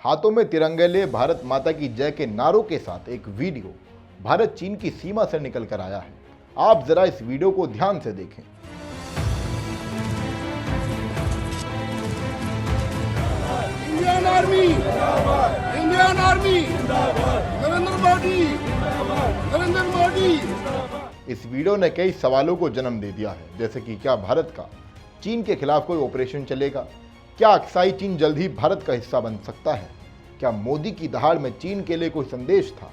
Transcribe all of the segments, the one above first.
हाथों में तिरंगे लिए भारत माता की जय के नारों के साथ एक वीडियो भारत चीन की सीमा से निकल कर आया है। आप जरा इस वीडियो को ध्यान से देखें। Indian army, Indian army, Narendra Modi. इस वीडियो ने कई सवालों को जन्म दे दिया है, जैसे कि क्या भारत का चीन के खिलाफ कोई ऑपरेशन चलेगा, क्या अक्साई चीन जल्द ही भारत का हिस्सा बन सकता है, क्या मोदी की दहाड़ में चीन के लिए कोई संदेश था,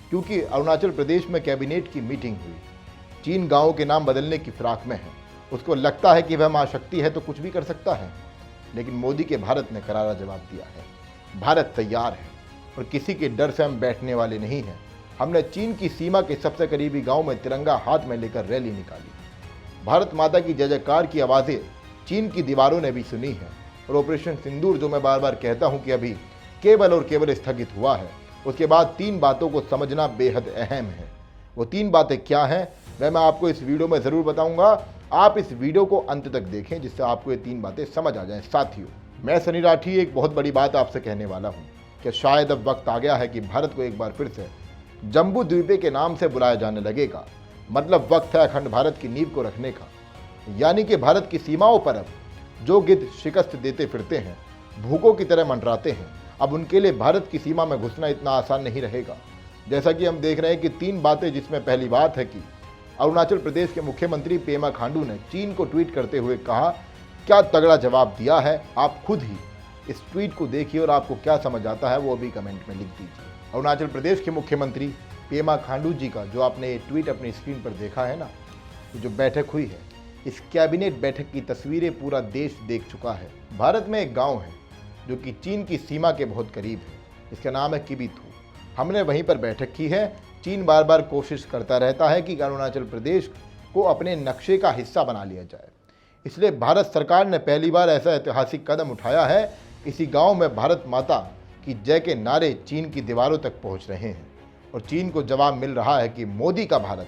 क्योंकि अरुणाचल प्रदेश में कैबिनेट की मीटिंग हुई। चीन गांवों के नाम बदलने की फिराक में है, उसको लगता है कि वह मां शक्ति है तो कुछ भी कर सकता है, लेकिन मोदी के भारत ने करारा जवाब दिया है। भारत तैयार है और किसी के डर से हम बैठने वाले नहीं हैं। हमने चीन की सीमा के सबसे करीबी गांव में तिरंगा हाथ में लेकर रैली निकाली। भारत माता की जय जयकार की आवाज़ें चीन की दीवारों ने भी सुनी है और ऑपरेशन सिंदूर, जो मैं बार बार कहता हूं कि अभी केवल और केवल स्थगित हुआ है, उसके बाद 3 बातों को समझना बेहद अहम है। वो 3 बातें क्या हैं वह मैं आपको इस वीडियो में ज़रूर बताऊंगा। आप इस वीडियो को अंत तक देखें जिससे आपको ये 3 बातें समझ आ जाएं। साथियों, मैं सनी राठी एक बहुत बड़ी बात आपसे कहने वाला हूँ कि शायद अब वक्त आ गया है कि भारत को एक बार फिर से जम्बू द्वीपे के नाम से बुलाया जाने लगेगा। मतलब वक्त है अखंड भारत की नींव को रखने का। यानी कि भारत की सीमाओं पर अब जो गिद्ध शिकस्त देते फिरते हैं, भूखों की तरह मंडराते हैं, अब उनके लिए भारत की सीमा में घुसना इतना आसान नहीं रहेगा। जैसा कि हम देख रहे हैं कि 3 बातें, जिसमें पहली बात है कि अरुणाचल प्रदेश के मुख्यमंत्री पेमा खांडू ने चीन को ट्वीट करते हुए कहा, क्या तगड़ा जवाब दिया है। आप खुद ही इस ट्वीट को देखिए और आपको क्या समझ आता है वो अभी कमेंट में लिख दीजिए। अरुणाचल प्रदेश के मुख्यमंत्री पेमा खांडू जी का जो आपने ये ट्वीट अपनी स्क्रीन पर देखा है ना, जो बैठक हुई है, इस कैबिनेट बैठक की तस्वीरें पूरा देश देख चुका है। भारत में एक गांव है जो कि चीन की सीमा के बहुत करीब है, इसका नाम है किबिथू। हमने वहीं पर बैठक की है। चीन बार बार कोशिश करता रहता है कि अरुणाचल प्रदेश को अपने नक्शे का हिस्सा बना लिया जाए, इसलिए भारत सरकार ने पहली बार ऐसा ऐतिहासिक कदम उठाया है। इसी गांव में भारत माता की जय के नारे चीन की दीवारों तक पहुंच रहे हैं और चीन को जवाब मिल रहा है कि मोदी का भारत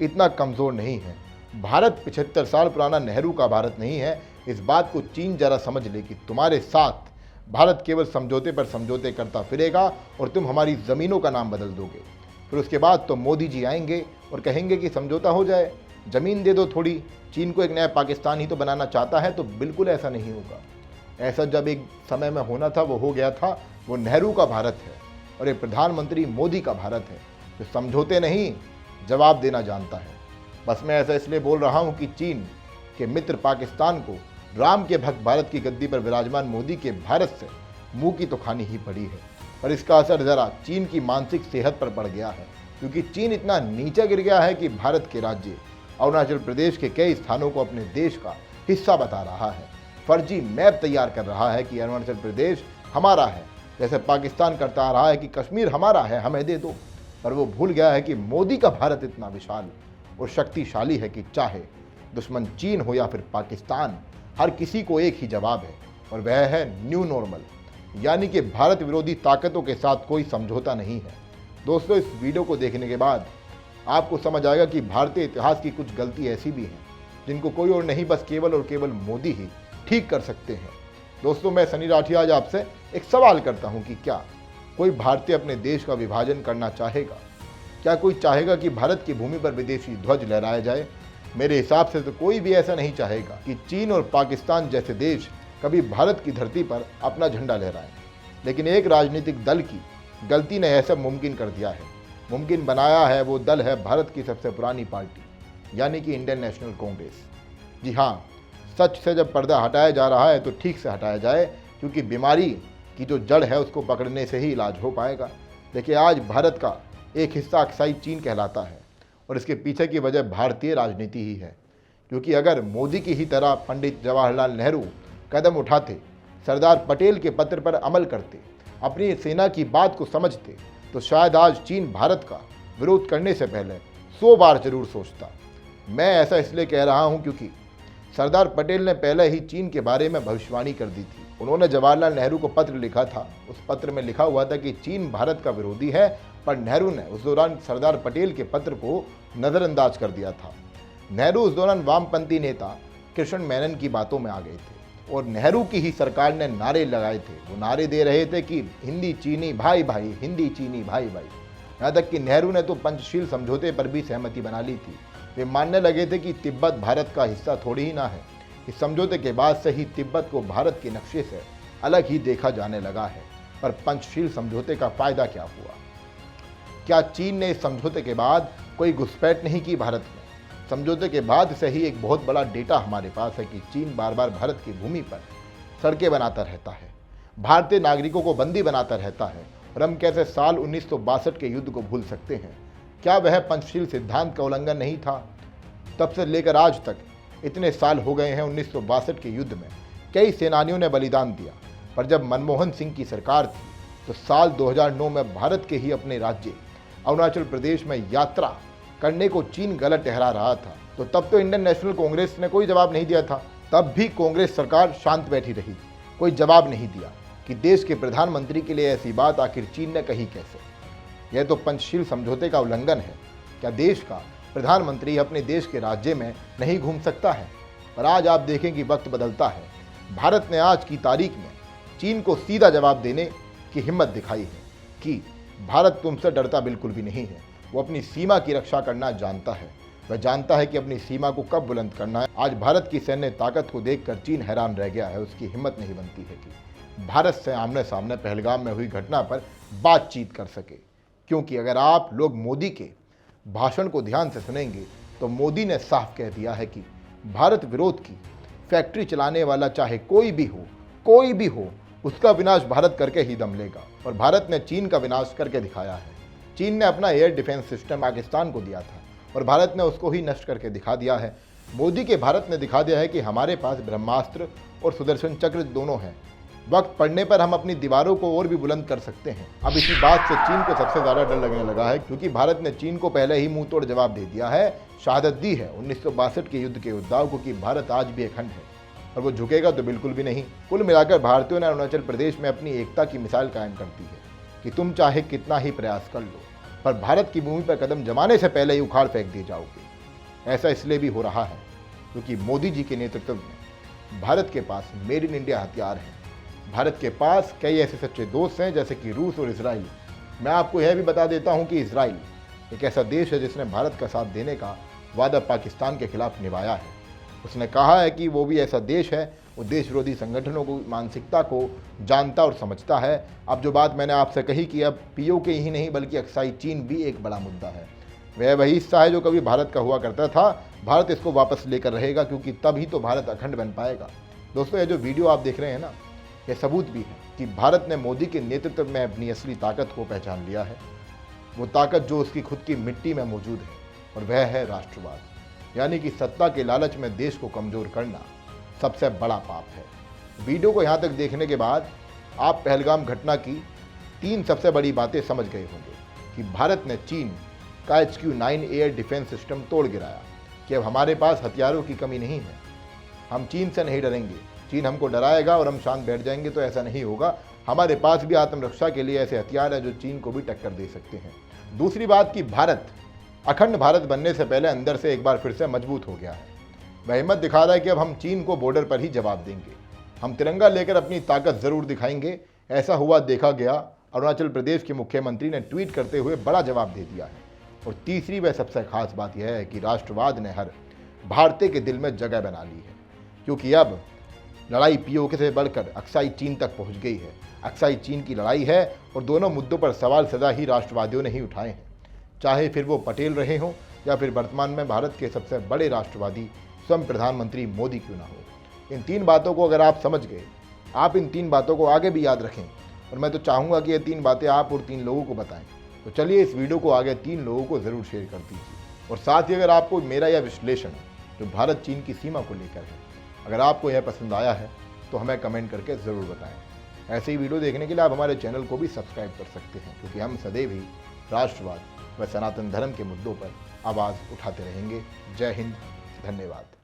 इतना कमज़ोर नहीं है। भारत 75 साल पुराना नेहरू का भारत नहीं है। इस बात को चीन जरा समझ ले कि तुम्हारे साथ भारत केवल समझौते पर समझौते करता फिरेगा और तुम हमारी ज़मीनों का नाम बदल दोगे। फिर उसके बाद तो मोदी जी आएंगे और कहेंगे कि समझौता हो जाए, ज़मीन दे दो थोड़ी। चीन को एक नया पाकिस्तान ही तो बनाना चाहता है, तो बिल्कुल ऐसा नहीं होगा। ऐसा जब एक समय में होना था वो हो गया था। वो नेहरू का भारत है और एक प्रधानमंत्री मोदी का भारत है जो समझौते नहीं, जवाब देना जानता है। बस मैं ऐसा इसलिए बोल रहा हूँ कि चीन के मित्र पाकिस्तान को राम के भक्त भारत की गद्दी पर विराजमान मोदी के भारत से मुंह की तो खानी ही पड़ी है। और इसका असर ज़रा चीन की मानसिक सेहत पर पड़ गया है, क्योंकि चीन इतना नीचे गिर गया है कि भारत के राज्य अरुणाचल प्रदेश के कई स्थानों को अपने देश का हिस्सा बता रहा है। फर्जी मैप तैयार कर रहा है कि अरुणाचल प्रदेश हमारा है, जैसे पाकिस्तान करता आ रहा है कि कश्मीर हमारा है, हमें दे दो। पर वो भूल गया है कि मोदी का भारत इतना विशाल और शक्तिशाली है कि चाहे दुश्मन चीन हो या फिर पाकिस्तान, हर किसी को एक ही जवाब है और वह है न्यू नॉर्मल। यानी कि भारत विरोधी ताकतों के साथ कोई समझौता नहीं है। दोस्तों, इस वीडियो को देखने के बाद आपको समझ आएगा कि भारतीय इतिहास की कुछ गलती ऐसी भी हैं जिनको कोई और नहीं, बस केवल और केवल मोदी ही ठीक कर सकते हैं। दोस्तों, मैं सनी राठी आज आपसे एक सवाल करता हूं कि क्या कोई भारतीय अपने देश का विभाजन करना चाहेगा? क्या कोई चाहेगा कि भारत की भूमि पर विदेशी ध्वज लहराया जाए? मेरे हिसाब से तो कोई भी ऐसा नहीं चाहेगा कि चीन और पाकिस्तान जैसे देश कभी भारत की धरती पर अपना झंडा लहराएं। लेकिन एक राजनीतिक दल की गलती ने ऐसा मुमकिन कर दिया है। मुमकिन बनाया है वो दल है भारत की सबसे पुरानी पार्टी, यानी कि इंडियन नेशनल कांग्रेस। जी हाँ, सच से जब पर्दा हटाया जा रहा है तो ठीक से हटाया जाए, क्योंकि बीमारी की जो जड़ है उसको पकड़ने से ही इलाज हो पाएगा। देखिए, आज भारत का एक हिस्सा अक्साई चीन कहलाता है और इसके पीछे की वजह भारतीय राजनीति ही है। क्योंकि अगर मोदी की ही तरह पंडित जवाहरलाल नेहरू कदम उठाते, सरदार पटेल के पत्र पर अमल करते, अपनी सेना की बात को समझते, तो शायद आज चीन भारत का विरोध करने से पहले 100 बार जरूर सोचता। मैं ऐसा इसलिए कह रहा हूं क्योंकि सरदार पटेल ने पहले ही चीन के बारे में भविष्यवाणी कर दी थी। उन्होंने जवाहरलाल नेहरू को पत्र लिखा था। उस पत्र में लिखा हुआ था कि चीन भारत का विरोधी है, पर नेहरू ने उस दौरान सरदार पटेल के पत्र को नज़रअंदाज कर दिया था। नेहरू उस दौरान वामपंथी नेता कृष्ण मेनन की बातों में आ गए थे और नेहरू की ही सरकार ने नारे लगाए थे। वो नारे दे रहे थे कि हिंदी चीनी भाई भाई, हिंदी चीनी भाई भाई। यहाँ तक कि नेहरू ने तो पंचशील समझौते पर भी सहमति बना ली थी। वे मानने लगे थे कि तिब्बत भारत का हिस्सा थोड़ी ही ना है। इस समझौते के बाद से ही तिब्बत को भारत के नक्शे से अलग ही देखा जाने लगा है। पर पंचशील समझौते का फायदा क्या हुआ? क्या चीन ने इस समझौते के बाद कोई घुसपैठ नहीं की भारत में? समझौते के बाद से ही एक बहुत बड़ा डेटा हमारे पास है कि चीन बार बार भारत की भूमि पर सड़कें बनाता रहता है, भारतीय नागरिकों को बंदी बनाता रहता है। और हम कैसे साल 1962 के युद्ध को भूल सकते हैं? क्या वह पंचशील सिद्धांत का उल्लंघन नहीं था? तब से लेकर आज तक इतने साल हो गए हैं। 1962 के युद्ध में कई सेनानियों ने बलिदान दिया, पर जब मनमोहन सिंह की सरकार थी तो साल 2009 में भारत के ही अपने राज्य अरुणाचल प्रदेश में यात्रा करने को चीन गलत ठहरा रहा था। तो तब तो इंडियन नेशनल कांग्रेस ने कोई जवाब नहीं दिया था। तब भी कांग्रेस सरकार शांत बैठी रही, कोई जवाब नहीं दिया कि देश के प्रधानमंत्री के लिए ऐसी बात आखिर चीन ने कही कैसे? यह तो पंचशील समझौते का उल्लंघन है। क्या देश का प्रधानमंत्री अपने देश के राज्य में नहीं घूम सकता है? पर आज आप देखें कि वक्त बदलता है। भारत ने आज की तारीख में चीन को सीधा जवाब देने की हिम्मत दिखाई है कि भारत तुमसे डरता बिल्कुल भी नहीं है। वो अपनी सीमा की रक्षा करना जानता है। वह जानता है कि अपनी सीमा को कब बुलंद करना है। आज भारत की सैन्य ताकत को देखकर चीन हैरान रह गया है। उसकी हिम्मत नहीं बनती है कि भारत से आमने सामने पहलगाम में हुई घटना पर बातचीत कर सके। क्योंकि अगर आप लोग मोदी के भाषण को ध्यान से सुनेंगे तो मोदी ने साफ कह दिया है कि भारत विरोध की फैक्ट्री चलाने वाला चाहे कोई भी हो, उसका विनाश भारत करके ही दम लेगा। और भारत ने चीन का विनाश करके दिखाया है। चीन ने अपना एयर डिफेंस सिस्टम पाकिस्तान को दिया था और भारत ने उसको ही नष्ट करके दिखा दिया है। मोदी के भारत ने दिखा दिया है कि हमारे पास ब्रह्मास्त्र और सुदर्शन चक्र दोनों हैं। वक्त पड़ने पर हम अपनी दीवारों को और भी बुलंद कर सकते हैं। अब इसी बात से चीन को सबसे ज़्यादा डर लगने लगा है, क्योंकि भारत ने चीन को पहले ही मुंह तोड़ जवाब दे दिया है, शहादत दी है 1962 के युद्ध के योद्धाओं को कि भारत आज भी अखंड है और वो झुकेगा तो बिल्कुल भी नहीं। कुल मिलाकर भारतीयों ने अरुणाचल प्रदेश में अपनी एकता की मिसाल कायम कर दी है कि तुम चाहे कितना ही प्रयास कर लो, पर भारत की भूमि पर कदम जमाने से पहले ही उखाड़ फेंक दिए जाओगे। ऐसा इसलिए भी हो रहा है क्योंकि मोदी जी के नेतृत्व में भारत के पास मेड इन इंडिया हथियार हैं। भारत के पास कई ऐसे सच्चे दोस्त हैं जैसे कि रूस और इजराइल। मैं आपको यह भी बता देता हूं कि इजराइल एक ऐसा देश है जिसने भारत का साथ देने का वादा पाकिस्तान के खिलाफ निभाया है। उसने कहा है कि वो भी ऐसा देश है, वो देश विरोधी संगठनों को मानसिकता को जानता और समझता है। अब जो बात मैंने आपसे कही कि अब पीओके ही नहीं बल्कि अक्साई चीन भी एक बड़ा मुद्दा है। वह वही हिस्सा है जो कभी भारत का हुआ करता था। भारत इसको वापस लेकर रहेगा क्योंकि तभी तो भारत अखंड बन पाएगा। दोस्तों, ये जो वीडियो आप देख रहे हैं ना, यह सबूत भी है कि भारत ने मोदी के नेतृत्व में अपनी असली ताकत को पहचान लिया है। वो ताकत जो उसकी खुद की मिट्टी में मौजूद है, और वह है राष्ट्रवाद, यानी कि सत्ता के लालच में देश को कमज़ोर करना सबसे बड़ा पाप है। वीडियो को यहाँ तक देखने के बाद आप पहलगाम घटना की 3 सबसे बड़ी बातें समझ गए होंगे कि भारत ने चीन का HQ-9 एयर डिफेंस सिस्टम तोड़ गिराया, कि अब हमारे पास हथियारों की कमी नहीं है। हम चीन से नहीं डरेंगे। चीन हमको डराएगा और हम शांत बैठ जाएंगे तो ऐसा नहीं होगा। हमारे पास भी आत्मरक्षा के लिए ऐसे हथियार हैं जो चीन को भी टक्कर दे सकते हैं। दूसरी बात कि भारत अखंड भारत बनने से पहले अंदर से एक बार फिर से मजबूत हो गया है। वह हिम्मत दिखा रहा है कि अब हम चीन को बॉर्डर पर ही जवाब देंगे। हम तिरंगा लेकर अपनी ताकत जरूर दिखाएंगे। ऐसा हुआ देखा गया। अरुणाचल प्रदेश के मुख्यमंत्री ने ट्वीट करते हुए बड़ा जवाब दे दिया है। और तीसरी व सबसे खास बात यह है कि राष्ट्रवाद ने हर भारतीय के दिल में जगह बना ली है, क्योंकि अब लड़ाई पीओके से बढ़कर अक्साई चीन तक पहुंच गई है। अक्साई चीन की लड़ाई है और दोनों मुद्दों पर सवाल सदा ही राष्ट्रवादियों ने ही उठाए हैं, चाहे फिर वो पटेल रहे हों या फिर वर्तमान में भारत के सबसे बड़े राष्ट्रवादी स्वयं प्रधानमंत्री मोदी क्यों ना हो। इन 3 बातों को अगर आप समझ गए, आप इन 3 बातों को आगे भी याद रखें। और मैं तो चाहूँगा कि ये 3 बातें आप और 3 लोगों को बताएं। तो चलिए इस वीडियो को आगे 3 लोगों को ज़रूर शेयर कर दीजिए। और साथ ही अगर आपको मेरा यह विश्लेषण जो भारत चीन की सीमा को लेकर है, अगर आपको यह पसंद आया है तो हमें कमेंट करके ज़रूर बताएं। ऐसे ही वीडियो देखने के लिए आप हमारे चैनल को भी सब्सक्राइब कर सकते हैं, क्योंकि हम सदैव ही राष्ट्रवाद व सनातन धर्म के मुद्दों पर आवाज़ उठाते रहेंगे। जय हिंद, धन्यवाद।